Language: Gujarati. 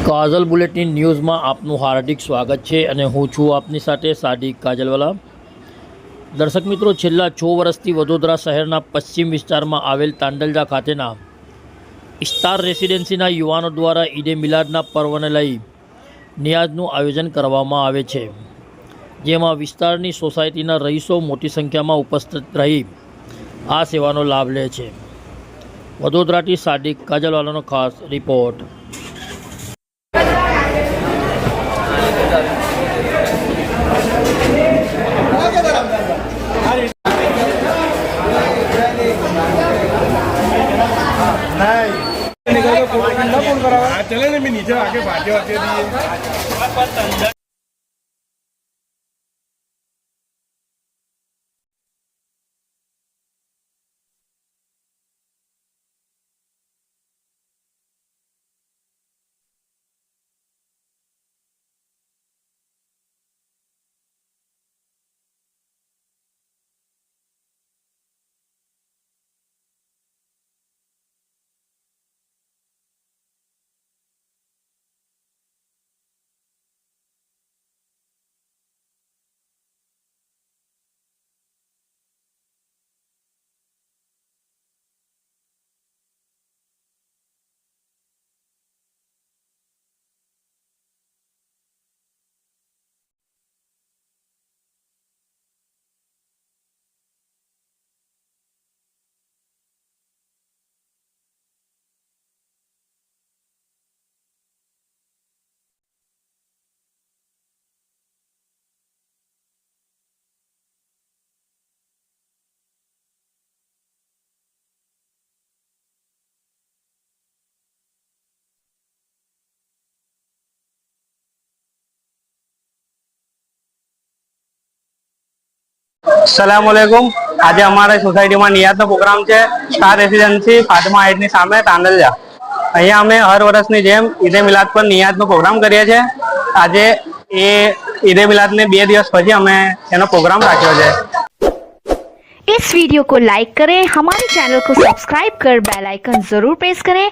કાજલ બુલેટિન ન્યૂઝમાં આપનું હાર્દિક સ્વાગત છે અને હું છું આપની સાથે સાદિક કાજલવાલા। દર્શક મિત્રો, છેલ્લા 6 વર્ષથી વડોદરા શહેરના પશ્ચિમ વિસ્તારમાં આવેલ તાંડલજા ખાતેના સ્ટાર રેસિડેન્સીના યુવાનો દ્વારા ઈદે મિલાદના પર્વને લઈ નિયાઝનું આયોજન કરવામાં આવે છે, જેમાં વિસ્તારની સોસાયટીના રહીશો મોટી સંખ્યામાં ઉપસ્થિત રહી આ સેવાનો લાભ લે છે। વડોદરાથી સાદિક કાજલવાલાનો ખાસ રિપોર્ટ। चले ना, मैं नीचे आके भागे आते दिए। સલામુઅલૈકુમ। આજે અમારા સોસાયટીમાં નિયાઝનો પ્રોગ્રામ છે। સ્ટાર રેસિડેન્સી ફાતિમા હાઇટની સામે તાંડલજા। અહીંયા અમે હર વર્ષની જેમ ઈદે મિલાદ પર નિયાઝનો પ્રોગ્રામ કરીએ છીએ। આજે એ ઈદે મિલાદને 2 દિવસ પછી અમે એનો પ્રોગ્રામ રાખ્યો છે। इस वीडियो को लाइक करें, हमारे चैनल को सब्सक्राइब कर बेल आइकन जरूर प्रेस करें